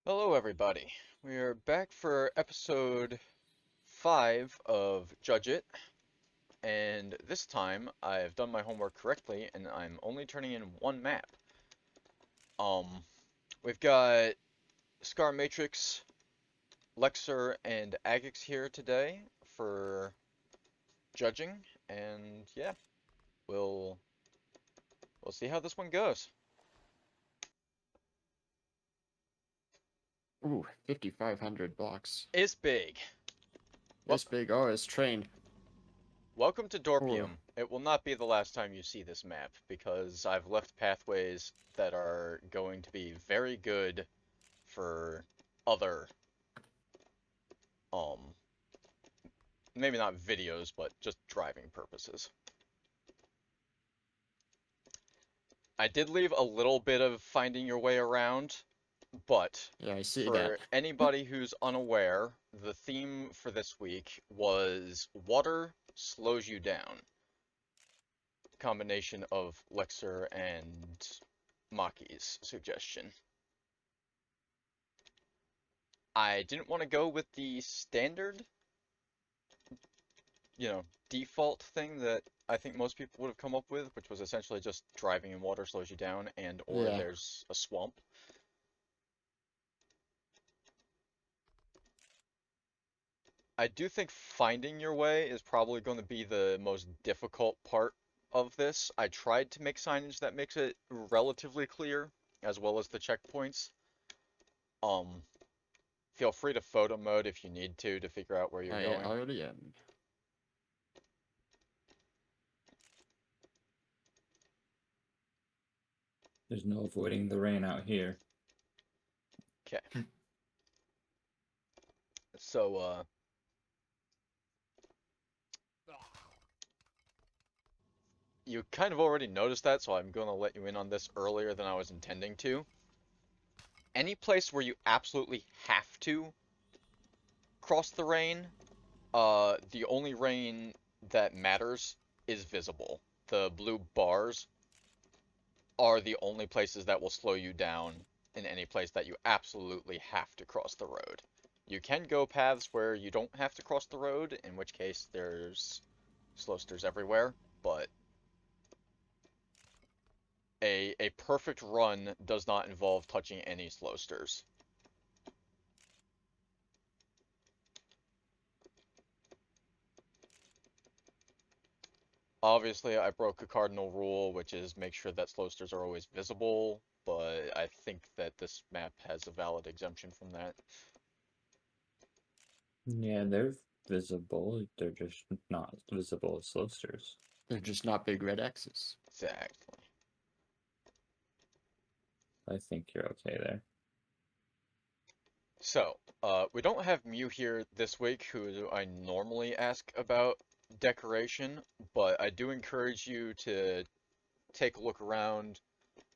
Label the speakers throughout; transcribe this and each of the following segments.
Speaker 1: Hello, everybody. We are back for episode 5 of Judge It, and this time I've done my homework correctly and I'm only turning in one map. Um, we've got Scar Matrix, Lexer, and Agix here today for judging, and yeah, we'll we'll see how this one goes.
Speaker 2: Ooh, 5,500 blocks.
Speaker 1: It's big. Well,
Speaker 2: This big. Oh, it's trained.
Speaker 1: welcome to
Speaker 2: Ooh,
Speaker 1: Dorpium. It will not be the last time you see this map, because I've left pathways that are going to be very good for other, um, maybe not videos, but just driving purposes. I did leave a little bit of finding your way around, but
Speaker 2: yeah, I see that.
Speaker 1: for anybody who's unaware, the theme for this week was water slows you down. Combination of Lexer and Maki's suggestion. I didn't want to go with the standard, default thing that I think most people would have come up with, which was essentially just driving in water slows you down and or
Speaker 2: Yeah.
Speaker 1: there's a swamp. I do think finding your way is probably going to be the most difficult part of this. I tried to make signage that makes it relatively clear, as well as the checkpoints. Um, Feel free to photo mode if you need to figure out where you're
Speaker 2: I
Speaker 1: going.
Speaker 2: already am.
Speaker 3: There's no avoiding the rain out here.
Speaker 1: Okay, so you kind of already noticed that, so I'm going to let you in on this earlier than I was intending to. Any place where you absolutely have to cross the rain, the only rain that matters is visible. The blue bars are the only places that will slow you down in any place that you absolutely have to cross the road. You can go paths where you don't have to cross the road, in which case there's slowsters everywhere, but a perfect run does not involve touching any slowsters. Obviously, I broke a cardinal rule, which is make sure that slowsters are always visible, but I think that this map has a valid exemption from that.
Speaker 3: Yeah, they're visible. They're just not visible as slowsters.
Speaker 2: They're just not big red X's.
Speaker 1: Exactly.
Speaker 3: I think you're okay there.
Speaker 1: So, we don't have Mew here this week, who I normally ask about decoration, but I do encourage you to take a look around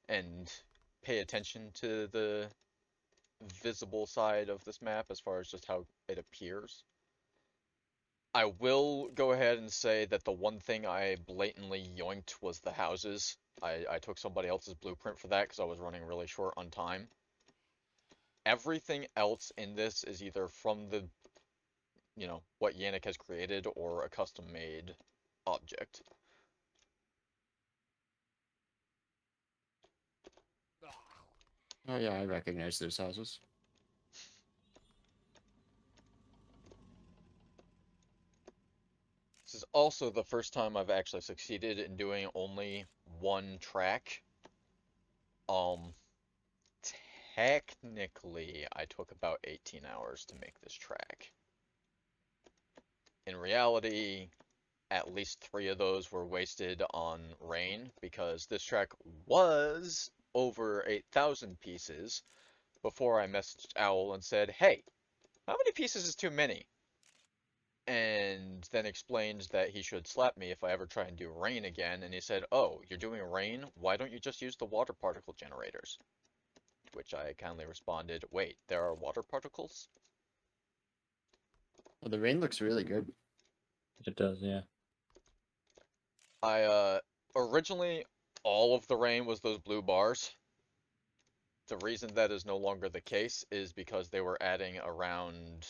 Speaker 1: and pay attention to the visible side of this map as far as just how it appears. I will go ahead and say that the one thing I blatantly yoinked was the houses. I took somebody else's blueprint for that because I was running really short on time. Everything else in this is either from what Yannick has created or a custom made object.
Speaker 2: Oh yeah, I recognize those houses.
Speaker 1: This is also the first time I've actually succeeded in doing only one track. Um, Technically, I took about 18 hours to make this track. In reality, at least 3 of those were wasted on rain because this track was over 8,000 pieces before I messaged Owl and said, hey, how many pieces is too many? And then explained that he should slap me if I ever try and do rain again. And he said, oh, you're doing rain? Why don't you just use the water particle generators? To which I kindly responded, wait, there are water particles?
Speaker 2: Well, the rain looks really good.
Speaker 3: It does, yeah.
Speaker 1: I, originally, all of the rain was those blue bars. The reason that is no longer the case is because they were adding around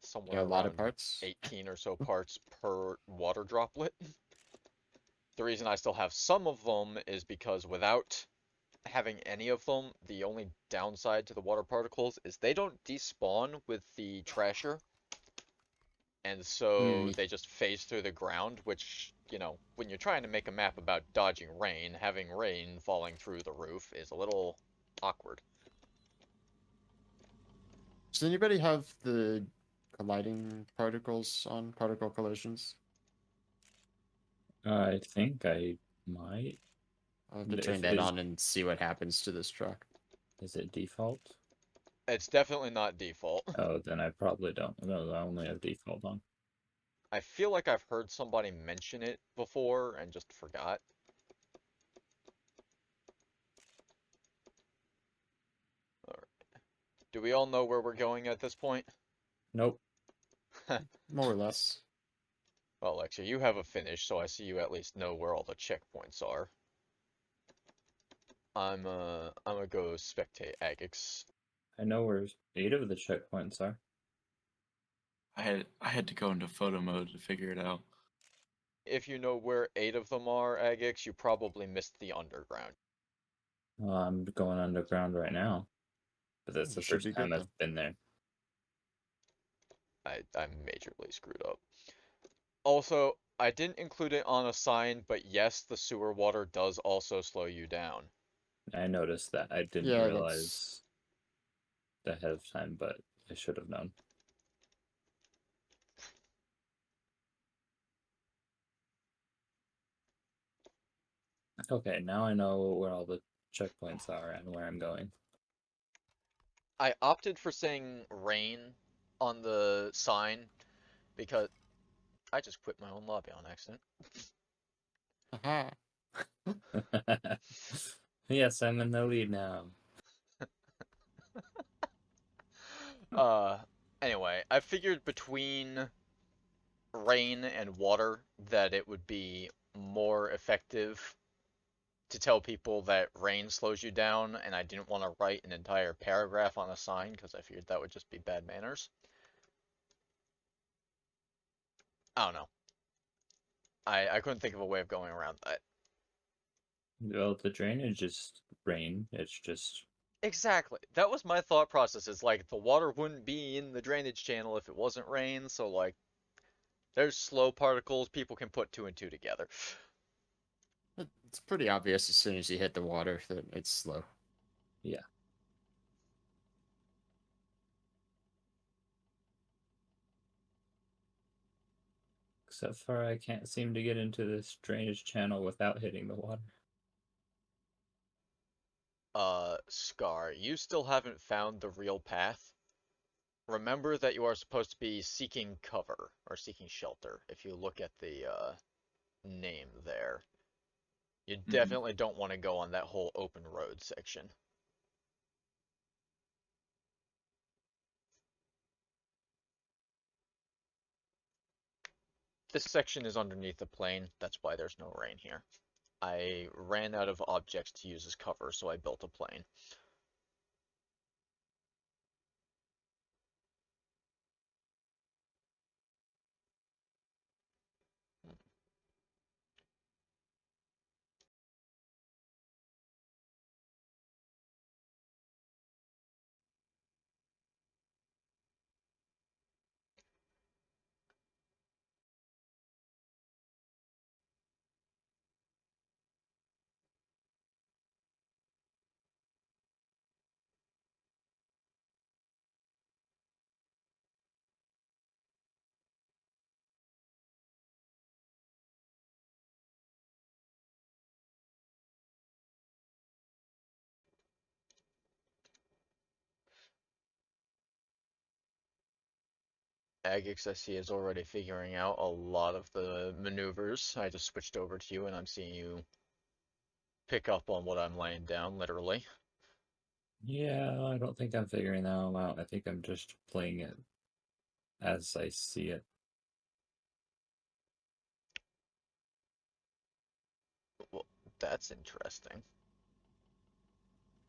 Speaker 2: Yeah,
Speaker 1: somewhere
Speaker 2: a lot of
Speaker 1: around
Speaker 2: parts.
Speaker 1: 18 or so parts per water droplet. The reason I still have some of them is because without having any of them, the only downside to the water particles is they don't despawn with the trasher, and so
Speaker 2: Mm,
Speaker 1: they just phase through the ground, which, when you're trying to make a map about dodging rain, having rain falling through the roof is a little awkward.
Speaker 2: does anybody have the colliding particles on particle collisions?
Speaker 3: I think I might.
Speaker 2: I'll have to turn
Speaker 3: If
Speaker 2: that on and see what happens to this truck.
Speaker 3: is it default?
Speaker 1: It's definitely not default.
Speaker 3: Oh, then I probably don't. No, I only have default on.
Speaker 1: I feel like I've heard somebody mention it before and just forgot. Alright. Do we all know where we're going at this point?
Speaker 3: Nope.
Speaker 2: More or less.
Speaker 1: Well, Lexia, you have a finish, so I see you at least know where all the checkpoints are. I'm gonna go spectate Agix.
Speaker 3: I know where 8 of the checkpoints are.
Speaker 4: I had to go into photo mode to figure it out.
Speaker 1: If you know where 8 of them are, Agix, you probably missed the underground.
Speaker 3: I'm going underground right now, but that's
Speaker 2: You
Speaker 3: the
Speaker 2: should
Speaker 3: first
Speaker 2: be
Speaker 3: time
Speaker 2: good
Speaker 3: I've
Speaker 2: then.
Speaker 3: been there.
Speaker 1: I'm majorly screwed up. Also, I didn't include it on a sign, but yes, the sewer water does also slow you down.
Speaker 3: I noticed that. I didn't
Speaker 2: Yeah, that's
Speaker 3: realize ahead of time, but I should have known. Okay, now I know where all the checkpoints are and where I'm going.
Speaker 1: I opted for saying rain on the sign because I just quit my own lobby on accident.
Speaker 2: Aha.
Speaker 3: Yes, I'm in the lead now.
Speaker 1: Uh, anyway, I figured between rain and water that it would be more effective to tell people that rain slows you down, and I didn't want to write an entire paragraph on a sign because I figured that would just be bad manners. I don't know. I couldn't think of a way of going around that.
Speaker 3: Well, the drainage is rain. It's just
Speaker 1: Exactly. That was my thought process. Is like the water wouldn't be in the drainage channel if it wasn't rain, so like there's slow particles, people can put two and two together.
Speaker 2: It's pretty obvious as soon as you hit the water that it's slow.
Speaker 3: yeah. Except for I can't seem to get into this drainage channel without hitting the water.
Speaker 1: Scar, you still haven't found the real path. Remember that you are supposed to be seeking cover, or seeking shelter, if you look at the, name there. You definitely don't want to go on that whole open road section. This section is underneath a plane, that's why there's no rain here. I ran out of objects to use as cover, so I built a plane. Agix, I see, is already figuring out a lot of the maneuvers. I just switched over to you, and I'm seeing you pick up on what I'm laying down, literally.
Speaker 3: Yeah, I don't think I'm figuring that out. I think I'm just playing it as I see it.
Speaker 1: Well, that's interesting.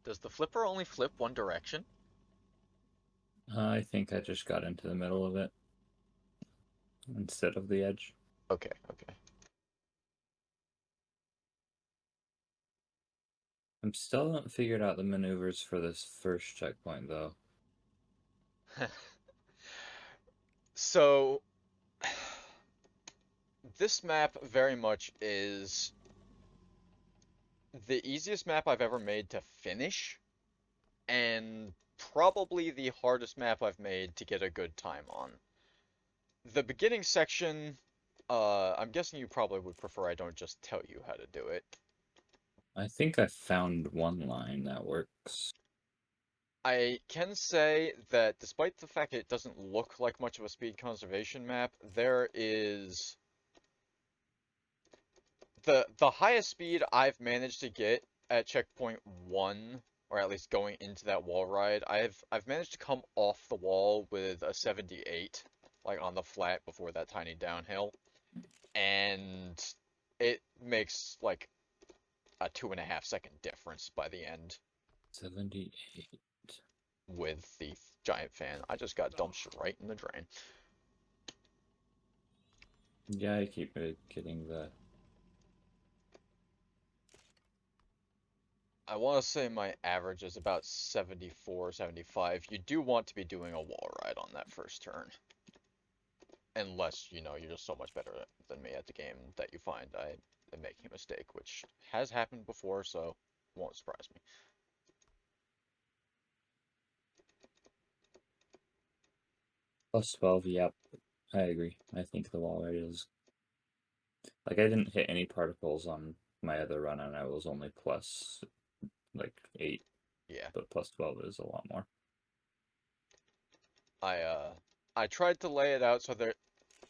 Speaker 1: Does the flipper only flip one direction?
Speaker 3: I think I just got into the middle of it instead of the edge.
Speaker 1: Okay, okay.
Speaker 3: I'm still not figured out the maneuvers for this first checkpoint though.
Speaker 1: So, this map very much is the easiest map I've ever made to finish, and probably the hardest map I've made to get a good time on. The beginning section, I'm guessing you probably would prefer I don't just tell you how to do it.
Speaker 3: I think I found one line that works.
Speaker 1: I can say that despite the fact it doesn't look like much of a speed conservation map, there is the highest speed I've managed to get at checkpoint 1, or at least going into that wall ride. I've managed to come off the wall with a 78, like on the flat before that tiny downhill, and it makes like a 2.5 second difference by the end
Speaker 3: 78.
Speaker 1: with the giant fan. I just got dumped right in the drain.
Speaker 3: Yeah, I keep getting the.
Speaker 1: I want to say my average is about 74, 75. You do want to be doing a wall ride on that first turn. Unless, you're just so much better than me at the game that you find I am making a mistake, which has happened before, so won't surprise me.
Speaker 3: Plus 12, yep. I agree. I think the wall ride is. Like, I didn't hit any particles on my other run, and I was only plus, like, 8.
Speaker 1: Yeah.
Speaker 3: But plus 12 is a lot more.
Speaker 1: I tried to lay it out so there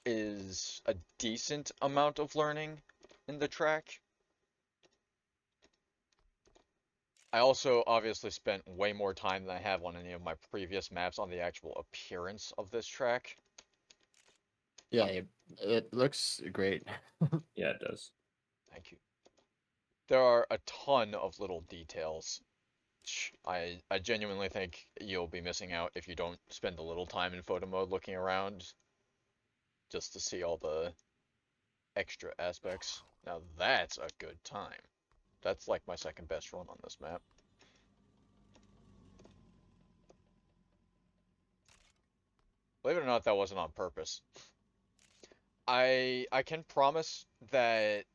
Speaker 1: is a decent amount of learning in the track. I also obviously spent way more time than I have on any of my previous maps on the actual appearance of this track.
Speaker 2: Yeah, it looks great.
Speaker 3: Yeah, it does.
Speaker 1: Thank you. There are a ton of little details. I genuinely think you'll be missing out if you don't spend a little time in photo mode looking around just to see all the extra aspects. Now that's a good time. That's like my second best run on this map. Believe it or not, that wasn't on purpose. I can promise that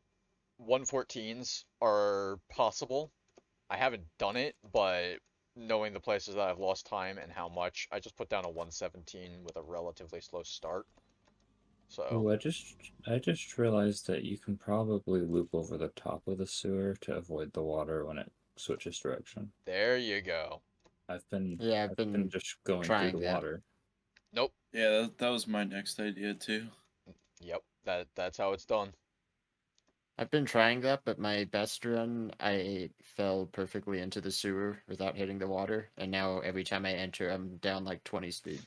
Speaker 1: 114s are possible. I haven't done it, but knowing the places that I've lost time and how much, I just put down a 117 with a relatively slow start. So,
Speaker 3: Oh, I just realized that you can probably loop over the top of the sewer to avoid the water when it switches direction.
Speaker 1: there you go.
Speaker 2: Yeah, I've
Speaker 3: I've been
Speaker 2: been
Speaker 3: just going through the
Speaker 2: trying that.
Speaker 3: water.
Speaker 1: Nope.
Speaker 4: Yeah, that was my next idea too.
Speaker 1: Yep, that's how it's done.
Speaker 2: I've been trying that, but my best run, I fell perfectly into the sewer without hitting the water, and now every time I enter, I'm down like 20 speed.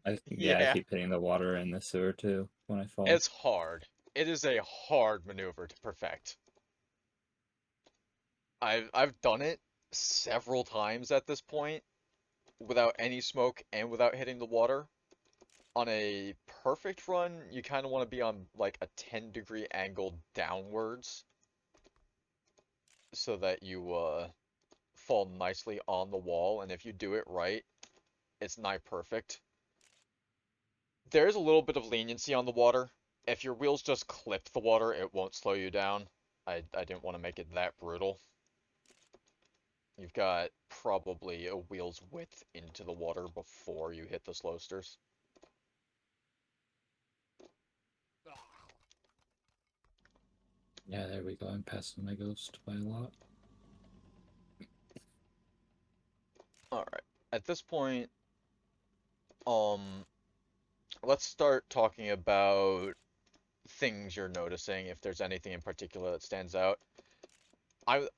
Speaker 3: I
Speaker 1: Yeah,
Speaker 3: keep hitting the water in the sewer too when I fall.
Speaker 1: it's hard. It is a hard maneuver to perfect. I've done it several times at this point without any smoke and without hitting the water. On a perfect run, you kind of want to be on like a 10-degree angle downwards so that you fall nicely on the wall, and if you do it right, it's nigh perfect. There's a little bit of leniency on the water. If your wheels just clip the water, it won't slow you down. I didn't want to make it that brutal. You've got probably a wheel's width into the water before you hit the slowsters.
Speaker 3: Yeah, there we go. I'm passing my ghost by a lot.
Speaker 1: Alright. At this point, um, let's start talking about things you're noticing, if there's anything in particular that stands out. I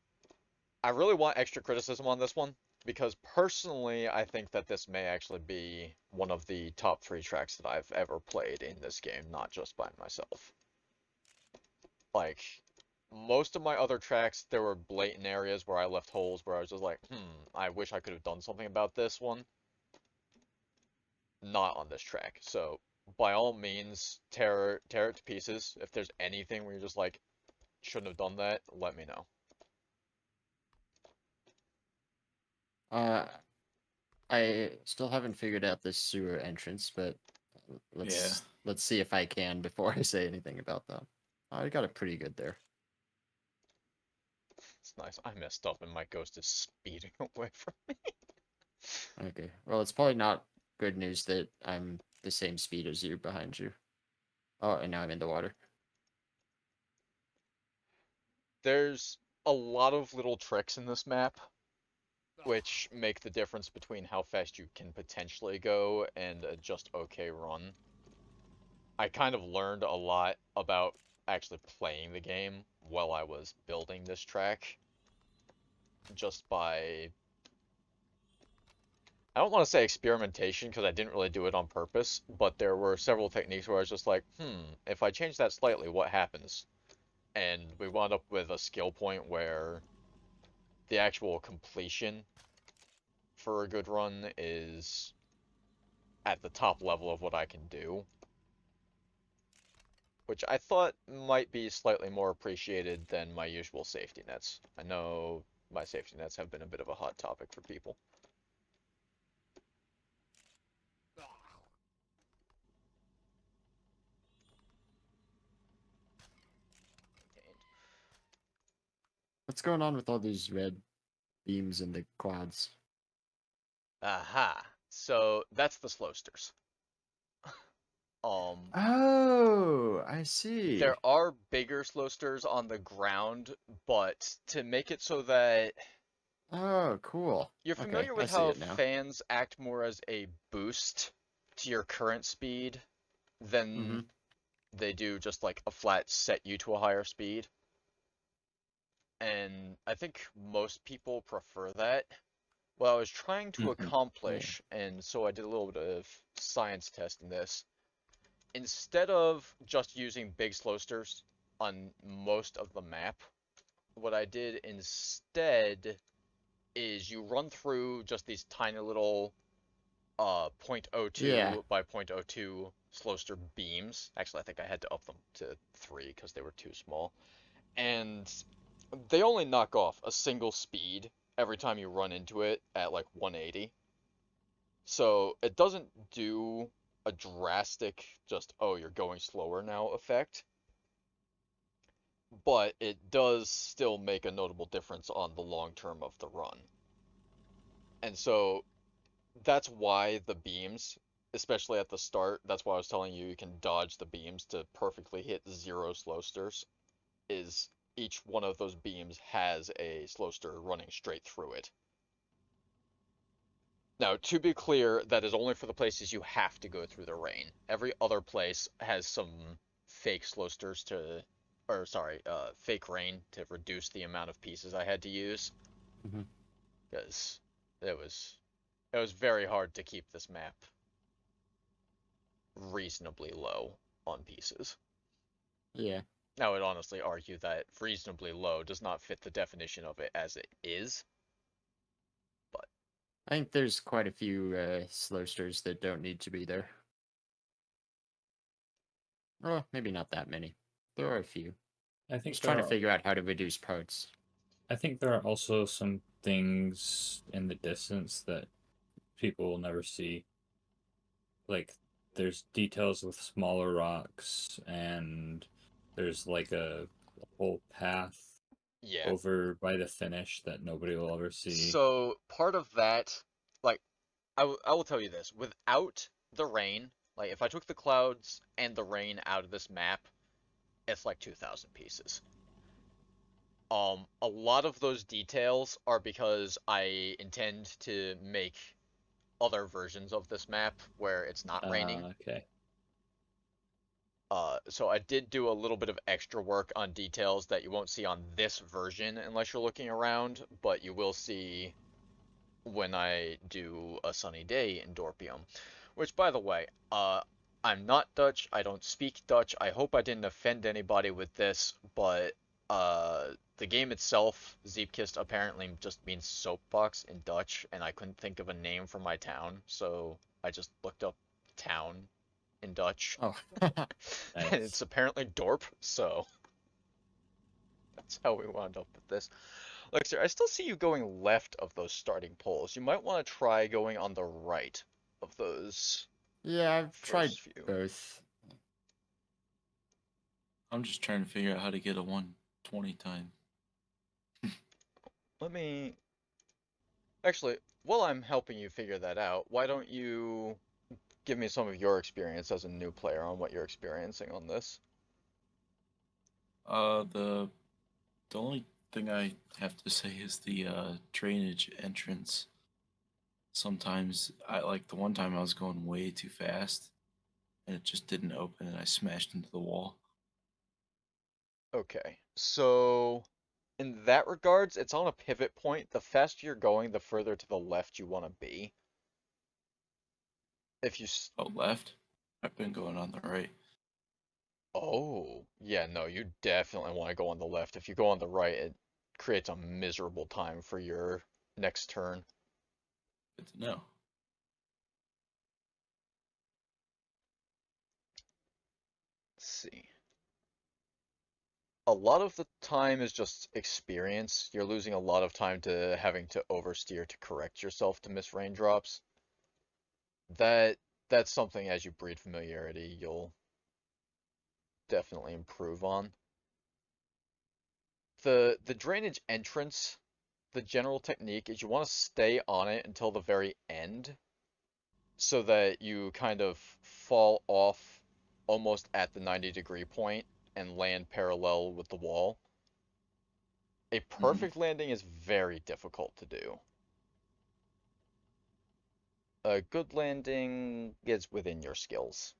Speaker 1: I really want extra criticism on this one, because personally, I think that this may actually be one of the top 3 tracks that I've ever played in this game, not just by myself. Like, most of my other tracks, there were blatant areas where I left holes where I was just like, I wish I could have done something about this one. Not on this track. So by all means, tear it to pieces. If there's anything where you're just like, shouldn't have done that, let me know.
Speaker 2: I still haven't figured out this sewer entrance, but let's see if I can before I say anything about that. I got it pretty good there.
Speaker 1: It's nice. I messed up and my ghost is speeding away from me.
Speaker 2: Okay. Well, it's probably not good news that I'm the same speed as you behind you. Oh, and now I'm in the water.
Speaker 1: There's a lot of little tricks in this map which make the difference between how fast you can potentially go and a just okay run. I kind of learned a lot about actually playing the game while I was building this track just by, I don't want to say experimentation because I didn't really do it on purpose, but there were several techniques where I was just like, if I change that slightly, what happens? And we wound up with a skill point where the actual completion for a good run is at the top level of what I can do, which I thought might be slightly more appreciated than my usual safety nets. I know my safety nets have been a bit of a hot topic for people.
Speaker 2: What's going on with all these red beams in the quads?
Speaker 1: Aha. So that's the slowsters.
Speaker 2: Oh, I see.
Speaker 1: There are bigger slowsters on the ground, but to make it so that
Speaker 2: Oh, cool.
Speaker 1: you're
Speaker 2: Okay,
Speaker 1: familiar
Speaker 2: I
Speaker 1: with
Speaker 2: see
Speaker 1: how
Speaker 2: it now.
Speaker 1: fans act more as a boost to your current speed than they do just like a flat set you to a higher speed. And I think most people prefer that. What I was trying to accomplish, and so I did a little bit of science testing this, instead of just using big slowsters on most of the map, what I did instead is you run through just these tiny little 0.02
Speaker 2: Yeah.
Speaker 1: by 0.02 slowster beams. Actually, I think I had to up them to 3 because they were too small. And they only knock off a single speed every time you run into it at like 180. So it doesn't do a drastic just, oh, you're going slower now effect. But it does still make a notable difference on the long term of the run. And so that's why the beams, especially at the start, that's why I was telling you you can dodge the beams to perfectly hit 0 slowsters, is each one of those beams has a slowster running straight through it. Now, to be clear, that is only for the places you have to go through the rain. Every other place has some fake slowsters to, or sorry, fake rain to reduce the amount of pieces I had to use. Because it was very hard to keep this map reasonably low on pieces.
Speaker 2: Yeah.
Speaker 1: I would honestly argue that reasonably low does not fit the definition of it as it is. But
Speaker 2: I think there's quite a few slowsters that don't need to be there. Well, maybe not that many. There are a few.
Speaker 3: I think
Speaker 2: Just trying to figure out how to reduce parts.
Speaker 3: I think there are also some things in the distance that people will never see. Like there's details with smaller rocks, and there's like a whole path
Speaker 1: yeah.
Speaker 3: over by the finish that nobody will ever see.
Speaker 1: So part of that, like, I will tell you this: without the rain, like if I took the clouds and the rain out of this map, it's like 2,000 pieces. A lot of those details are because I intend to make other versions of this map where it's not raining.
Speaker 3: Okay.
Speaker 1: So I did do a little bit of extra work on details that you won't see on this version unless you're looking around, but you will see when I do a sunny day in Dorpium. Which, by the way, I'm not Dutch, I don't speak Dutch, I hope I didn't offend anybody with this, but The game itself, Zeepkist, apparently just means soapbox in Dutch, and I couldn't think of a name for my town, so I just looked up town in Dutch,
Speaker 2: Oh.
Speaker 1: and
Speaker 3: Nice.
Speaker 1: it's apparently Dorp, so that's how we wound up with this. Look, sir, I still see you going left of those starting poles. You might want to try going on the right of those
Speaker 2: Yeah, I've tried
Speaker 1: first few.
Speaker 2: both.
Speaker 4: I'm just trying to figure out how to get a 120 time.
Speaker 1: Let me... Actually, while I'm helping you figure that out, why don't you give me some of your experience as a new player on what you're experiencing on this?
Speaker 4: The only thing I have to say is the drainage entrance. Sometimes I like the one time I was going way too fast and it just didn't open and I smashed into the wall.
Speaker 1: Okay, so in that regards, it's on a pivot point. The faster you're going, the further to the left you want to be. If you...
Speaker 4: Oh, left? I've been going on the right.
Speaker 1: Oh, yeah, no, you definitely want to go on the left. If you go on the right, it creates a miserable time for your next turn.
Speaker 4: Good to know.
Speaker 1: Let's see. A lot of the time is just experience. You're losing a lot of time to having to oversteer to correct yourself to miss raindrops. That's something as you breed familiarity, you'll definitely improve on. The drainage entrance, the general technique is you want to stay on it until the very end so that you kind of fall off almost at the 90-degree point and land parallel with the wall. A perfect landing is very difficult to do. A good landing is within your skills.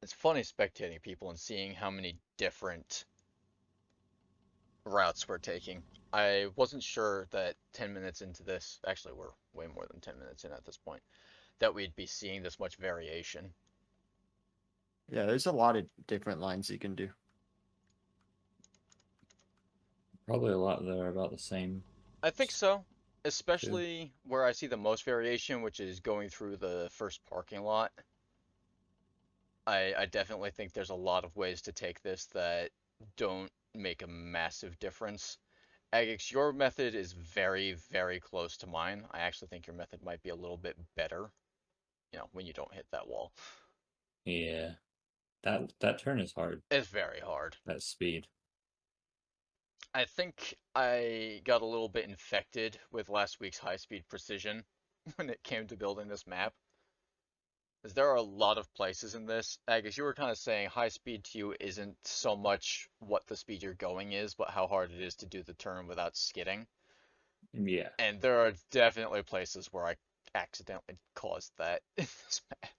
Speaker 1: It's funny spectating people and seeing how many different routes we're taking. I wasn't sure that 10 minutes into this, actually we're way more than 10 minutes in at this point, that we'd be seeing this much variation.
Speaker 2: Yeah, there's a lot of different lines you can do.
Speaker 3: Probably a lot that are about the same.
Speaker 1: I think so, especially where I see the most variation, which is going through the first parking lot. I definitely think there's a lot of ways to take this that don't make a massive difference. Agix, your method is very, very close to mine. I actually think your method might be a little bit better, when you don't hit that wall.
Speaker 3: Yeah. That turn is hard.
Speaker 1: It's very hard.
Speaker 3: That speed.
Speaker 1: I think I got a little bit infected with last week's high-speed precision when it came to building this map. Because there are a lot of places in this. Agus, you were kind of saying high speed to you isn't so much what the speed you're going is, but how hard it is to do the turn without skidding.
Speaker 3: Yeah.
Speaker 1: And there are definitely places where I accidentally caused that in this map.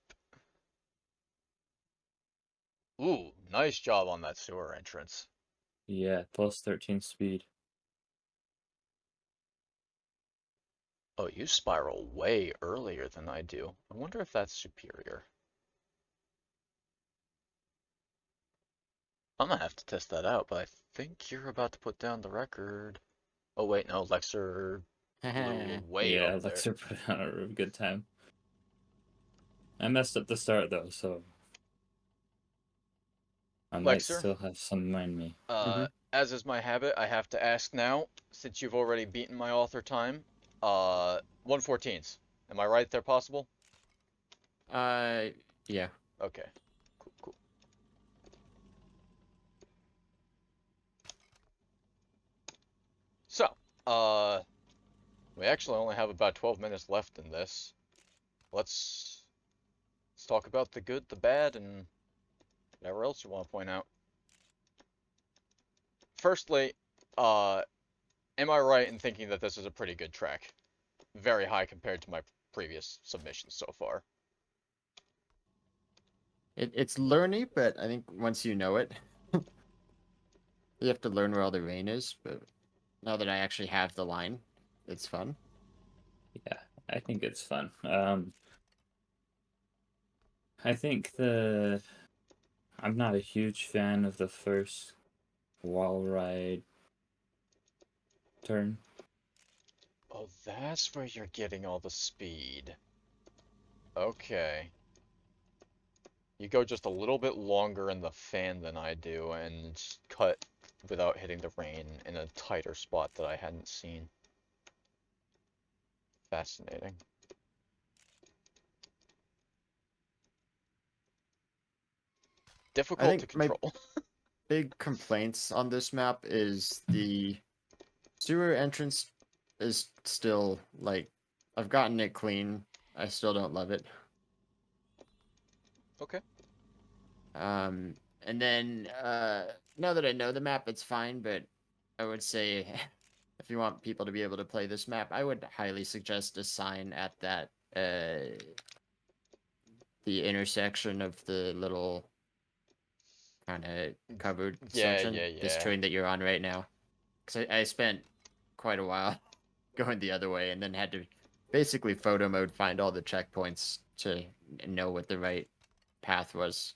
Speaker 1: Ooh, nice job on that sewer entrance.
Speaker 3: Yeah, plus 13 speed.
Speaker 1: Oh, you spiral way earlier than I do. I wonder if that's superior. I'm gonna have to test that out, but I think you're about to put down the record. Oh wait, no, Lexer blew way
Speaker 3: Yeah,
Speaker 1: up there.
Speaker 3: Lexer put on a really good time. I messed up the start though, so I might
Speaker 1: Lexer,
Speaker 3: still have some mind me.
Speaker 1: as is my habit, I have to ask now, since you've already beaten my author time, 114s. Am I right they're possible?
Speaker 2: Yeah.
Speaker 1: Okay. Cool, cool. So, we actually only have about 12 minutes left in this. Let's talk about the good, the bad, and whatever else you want to point out. Firstly, am I right in thinking that this is a pretty good track? Very high compared to my previous submissions so far.
Speaker 2: It's learny, but I think once you know it, you have to learn where all the rain is. But now that I actually have the line, it's fun.
Speaker 3: Yeah, I think it's fun. I think I'm not a huge fan of the first wall ride turn.
Speaker 1: Oh, that's where you're getting all the speed. Okay. You go just a little bit longer in the fan than I do and cut without hitting the rain in a tighter spot that I hadn't seen. Fascinating.
Speaker 2: I
Speaker 1: Difficult to
Speaker 2: think my
Speaker 1: control.
Speaker 2: big complaints on this map is the sewer entrance is still like I've gotten it clean. I still don't love it.
Speaker 1: Okay.
Speaker 2: And then now that I know the map, it's fine, but I would say if you want people to be able to play this map, I would highly suggest a sign at that the intersection of the little kind of covered
Speaker 1: Yeah,
Speaker 2: section,
Speaker 1: yeah,
Speaker 2: this
Speaker 1: yeah.
Speaker 2: train that you're on right now. Because I spent quite a while going the other way and then had to basically photo mode find all the checkpoints to know what the right path was.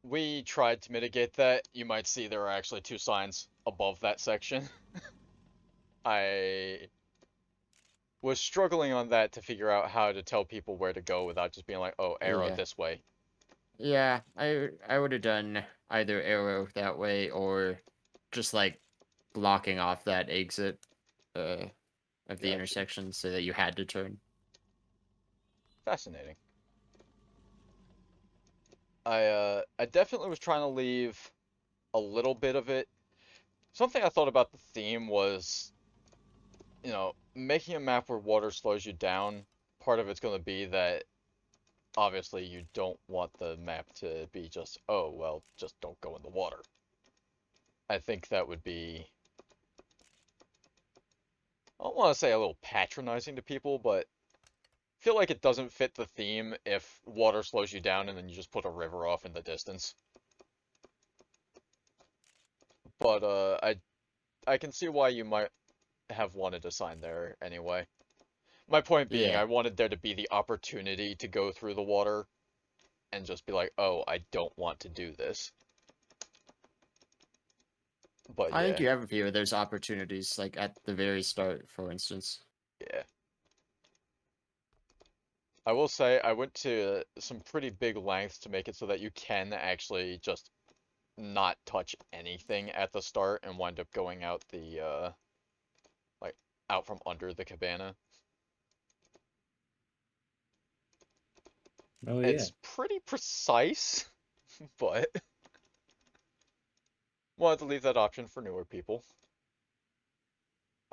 Speaker 1: We tried to mitigate that. You might see there are actually two signs above that section. I was struggling on that to figure out how to tell people where to go without just being like, oh, arrow
Speaker 2: Yeah.
Speaker 1: this way.
Speaker 2: Yeah, I would have done either arrow that way or just like blocking off that exit uh of the
Speaker 1: Gotcha.
Speaker 2: intersection so that you had to turn.
Speaker 1: Fascinating. I definitely was trying to leave a little bit of it. Something I thought about the theme was, making a map where water slows you down. Part of it's going to be that obviously you don't want the map to be just, oh, well, just don't go in the water. I think that would be, I don't want to say a little patronizing to people, but I feel like it doesn't fit the theme if water slows you down and then you just put a river off in the distance. But I can see why you might have wanted a sign there anyway. My point being,
Speaker 2: Yeah.
Speaker 1: I wanted there to be the opportunity to go through the water and just be like, oh, I don't want to do this. But
Speaker 2: I think
Speaker 1: yeah,
Speaker 2: you have a few of those opportunities, like at the very start, for instance.
Speaker 1: yeah. I will say I went to some pretty big lengths to make it so that you can actually just not touch anything at the start and wind up going out the like out from under the cabana.
Speaker 3: Oh yeah.
Speaker 1: It's pretty precise, but wanted to leave that option for newer people.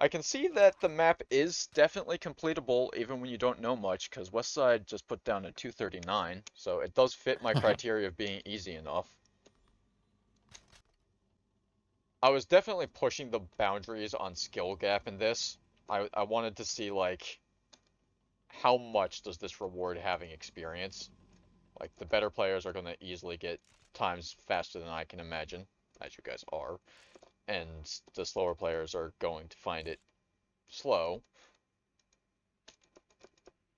Speaker 1: I can see that the map is definitely completable even when you don't know much, because Westside just put down a 239, so it does fit my criteria of being easy enough. I was definitely pushing the boundaries on skill gap in this. I wanted to see, like, how much does this reward having experience? Like, the better players are going to easily get times faster than I can imagine, as you guys are, and the slower players are going to find it slow.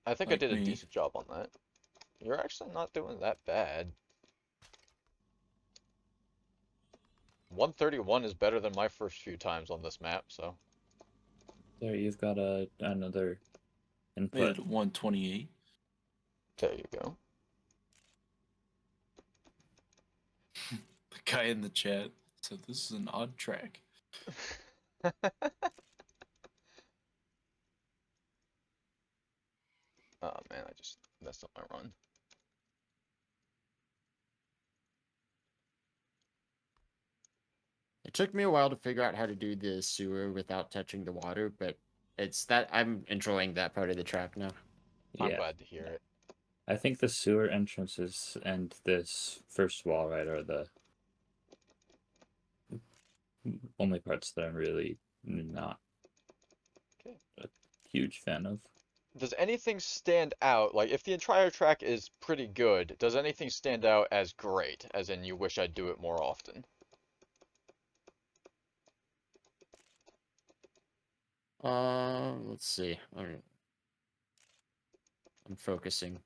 Speaker 1: I think I
Speaker 4: Like
Speaker 1: did a
Speaker 4: me.
Speaker 1: decent job on that. You're actually not doing that bad. 131 is better than my first few times on this map, so.
Speaker 3: There you've got another
Speaker 4: Made
Speaker 3: input.
Speaker 4: it 128.
Speaker 1: There you go.
Speaker 4: The guy in the chat said this is an odd track.
Speaker 1: Oh man, I just messed up my run.
Speaker 2: It took me a while to figure out how to do the sewer without touching the water, but it's that I'm enjoying that part of the track now.
Speaker 1: I'm
Speaker 3: Yeah.
Speaker 1: glad to hear it.
Speaker 3: I think the sewer entrances and this first wall ride are the only parts that I'm really not
Speaker 1: Okay.
Speaker 3: a huge fan of.
Speaker 1: Does anything stand out? Like, if the entire track is pretty good, does anything stand out as great? As in, you wish I'd do it more often?
Speaker 2: Let's see. I'm focusing.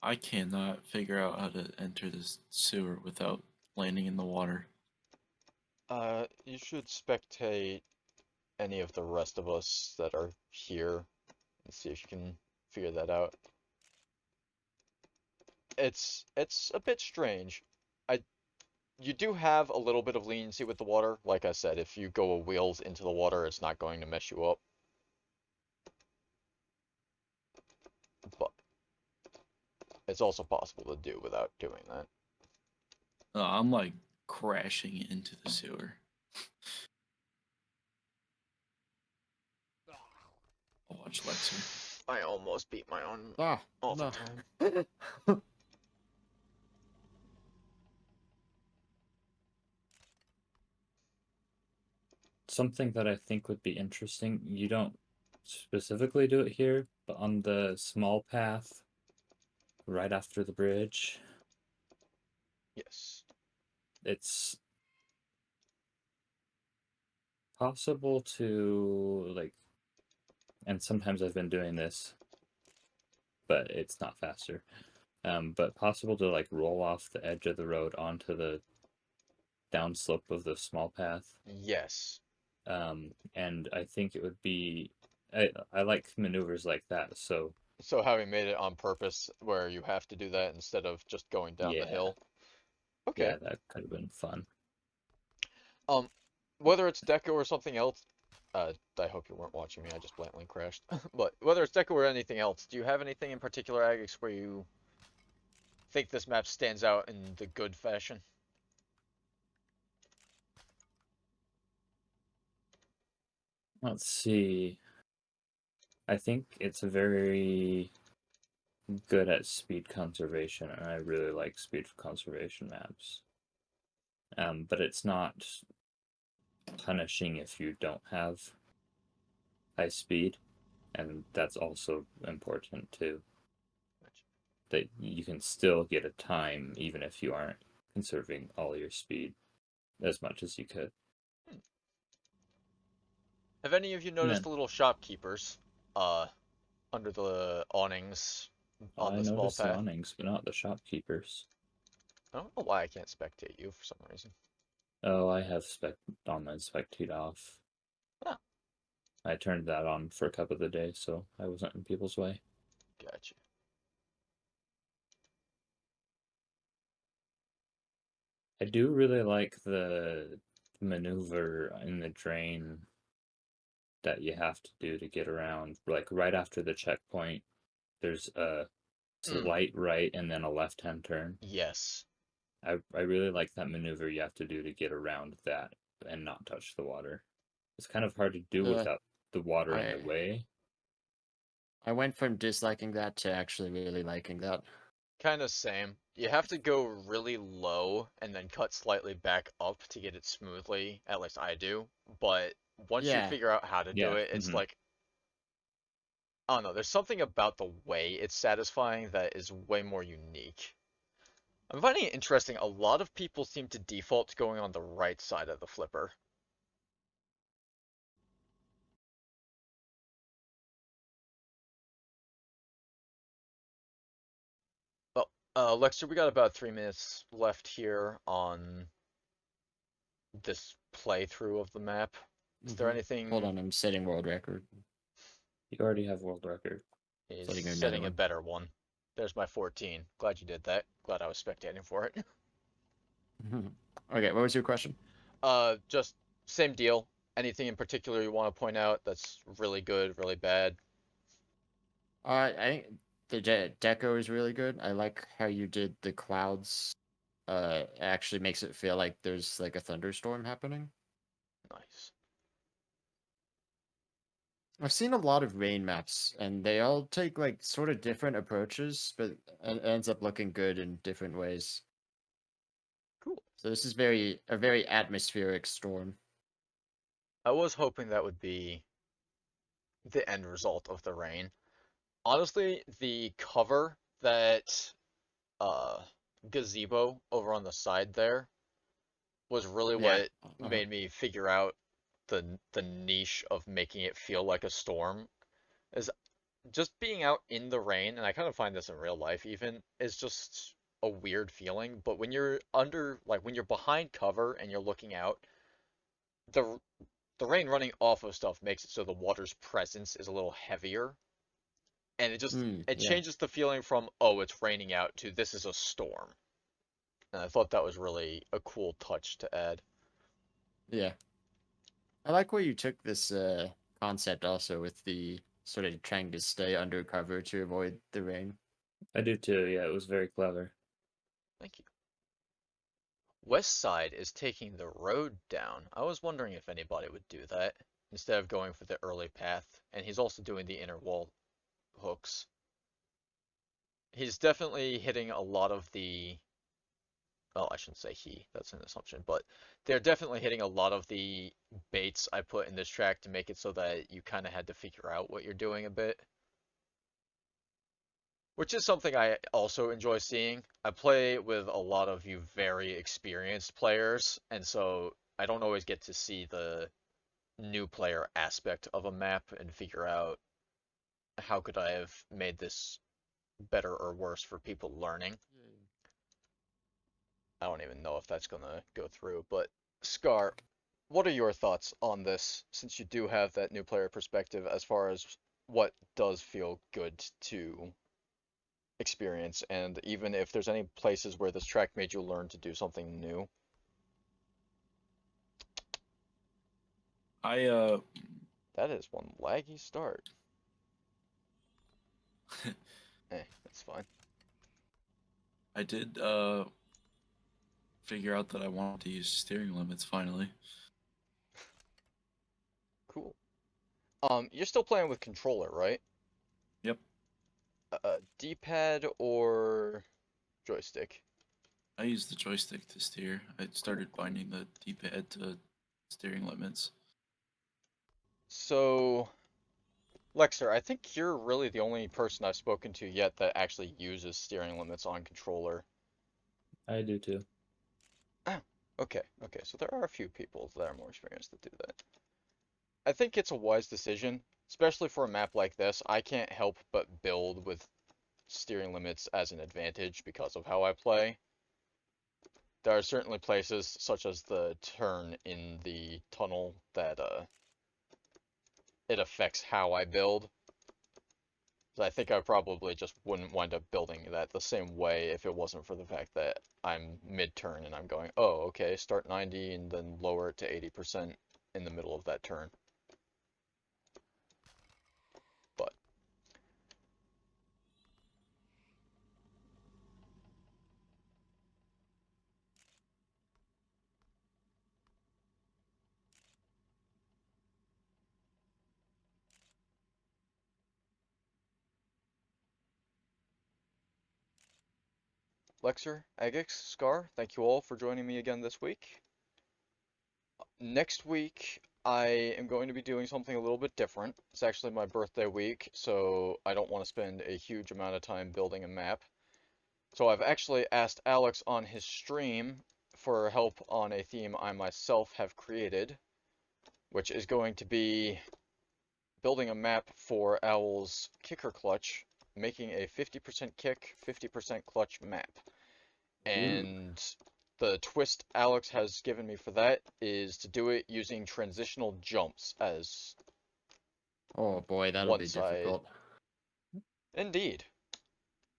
Speaker 4: I cannot figure out how to enter this sewer without landing in the water.
Speaker 1: You should spectate any of the rest of us that are here and see if you can figure that out. It's a bit strange. I You do have a little bit of leniency with the water. Like I said, if you go a wheels into the water, it's not going to mess you up. But it's also possible to do without doing that.
Speaker 4: I'm like crashing into the sewer. I'll watch Lexer.
Speaker 1: I almost beat my own
Speaker 2: Ah,
Speaker 1: all the
Speaker 2: no.
Speaker 1: time.
Speaker 3: Something that I think would be interesting, you don't specifically do it here, but on the small path right after the bridge,
Speaker 1: Yes.
Speaker 3: it's possible to like, and sometimes I've been doing this, but it's not faster. But possible to like roll off the edge of the road onto the downslope of the small path.
Speaker 1: Yes.
Speaker 3: And I think it would be, I like maneuvers like that. So
Speaker 1: So having made it on purpose where you have to do that instead of just going down the
Speaker 3: yeah,
Speaker 1: hill. Okay.
Speaker 3: yeah, that could have been fun.
Speaker 1: Um, whether it's Deco or something else, I hope you weren't watching me, I just blatantly crashed. But whether it's Deco or anything else, do you have anything in particular, Agix, where you think this map stands out in the good fashion?
Speaker 3: Let's see. I think it's very good at speed conservation, and I really like speed conservation maps. But it's not punishing if you don't have high speed, and that's also important too. That you can still get a time even if you aren't conserving all your speed as much as you could.
Speaker 1: Have any of you
Speaker 3: And
Speaker 1: noticed
Speaker 3: then
Speaker 1: the little shopkeepers, under the awnings on
Speaker 3: I
Speaker 1: the small
Speaker 3: noticed the
Speaker 1: path?
Speaker 3: awnings, but not the shopkeepers.
Speaker 1: I don't know why I can't spectate you for some reason.
Speaker 3: Oh, I have online spectate off.
Speaker 1: Ah,
Speaker 3: I turned that on for a couple of the days, so I wasn't in people's way.
Speaker 1: gotcha.
Speaker 3: I do really like the maneuver in the drain that you have to do to get around. Like right after the checkpoint, there's a slight right and then a left-hand turn.
Speaker 1: Yes.
Speaker 3: I really like that maneuver you have to do to get around that and not touch the water. It's kind of hard to do
Speaker 2: Uh,
Speaker 3: without the water in the
Speaker 2: I
Speaker 3: way.
Speaker 2: I went from disliking that to actually really liking that.
Speaker 1: Kind of same. You have to go really low and then cut slightly back up to get it smoothly. At least I do. But once you
Speaker 2: Yeah,
Speaker 1: figure out how to do
Speaker 3: Yeah.
Speaker 1: it, it's like, I don't know, there's something about the way it's satisfying that is way more unique. I'm finding it interesting. A lot of people seem to default to going on the right side of the flipper. Well, Lexter, we got about 3 minutes left here on this playthrough of the map. Is there
Speaker 2: Hold
Speaker 1: anything
Speaker 2: on, I'm setting world record.
Speaker 3: You already have world record.
Speaker 1: is
Speaker 2: Setting another
Speaker 1: setting a
Speaker 2: one.
Speaker 1: better one? There's my 14. Glad you did that. Glad I was spectating for it.
Speaker 2: Okay, what was your question?
Speaker 1: Just same deal. Anything in particular you want to point out that's really good, really bad?
Speaker 2: I think the deco is really good. I like how you did the clouds. It actually makes it feel like there's like a thunderstorm happening.
Speaker 1: Nice.
Speaker 2: I've seen a lot of rain maps, and they all take like sort of different approaches, but it ends up looking good in different ways.
Speaker 1: Cool.
Speaker 2: So this is a very atmospheric storm.
Speaker 1: I was hoping that would be the end result of the rain. Honestly, the cover that uh gazebo over on the side there was really
Speaker 2: Yeah.
Speaker 1: what made me figure out the niche of making it feel like a storm. Is just being out in the rain, and I kind of find this in real life even, is just a weird feeling. But when you're when you're behind cover and you're looking out, the the rain running off of stuff makes it so the water's presence is a little heavier, and it
Speaker 2: Yeah.
Speaker 1: changes the feeling from, oh, it's raining out, to this is a storm. And I thought that was really a cool touch to add.
Speaker 2: Yeah. I like where you took this concept also with the sort of trying to stay undercover to avoid the rain.
Speaker 3: I do too. Yeah, it was very clever.
Speaker 1: Thank you. West Side is taking the road down. I was wondering if anybody would do that instead of going for the early path, and he's also doing the inner wall hooks. He's definitely hitting a lot of the, well, I shouldn't say he, that's an assumption, but they're definitely hitting a lot of the baits I put in this track to make it so that you kind of had to figure out what you're doing a bit. Which is something I also enjoy seeing. I play with a lot of you very experienced players, and so I don't always get to see the new player aspect of a map and figure out how could I have made this better or worse for people learning. I don't even know if that's gonna go through, but Scar, what are your thoughts on this, since you do have that new player perspective as far as what does feel good to experience, and even if there's any places where this track made you learn to do something new?
Speaker 4: I
Speaker 1: That is one laggy start. That's fine.
Speaker 4: I did figure out that I wanted to use steering limits finally.
Speaker 1: Cool. You're still playing with controller, right?
Speaker 4: Yep.
Speaker 1: D-pad or joystick?
Speaker 4: I use the joystick to steer. I started binding the D-pad to steering limits.
Speaker 1: So, Lexer, I think you're really the only person I've spoken to yet that actually uses steering limits on controller.
Speaker 3: I do too.
Speaker 1: Ah, okay, so there are a few people that are more experienced that do that. I think it's a wise decision, especially for a map like this. I can't help but build with steering limits as an advantage because of how I play. There are certainly places, such as the turn in the tunnel, that it affects how I build. So I think I probably just wouldn't wind up building that the same way if it wasn't for the fact that I'm mid-turn and I'm going, oh, okay, start 90 and then lower it to 80% in the middle of that turn. But Lexer, Agix, Scar, thank you all for joining me again this week. Next week, I am going to be doing something a little bit different. It's actually my birthday week, so I don't want to spend a huge amount of time building a map. So I've actually asked Alex on his stream for help on a theme I myself have created, which is going to be building a map for Owl's kicker clutch, making a 50% kick, 50% clutch map. And the twist Alex has given me for that is to do it using transitional jumps as
Speaker 2: Oh boy, that'll
Speaker 1: one
Speaker 2: be
Speaker 1: side.
Speaker 2: difficult.
Speaker 1: Indeed.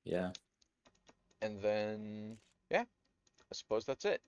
Speaker 3: Yeah.
Speaker 1: And then, yeah, I suppose that's it.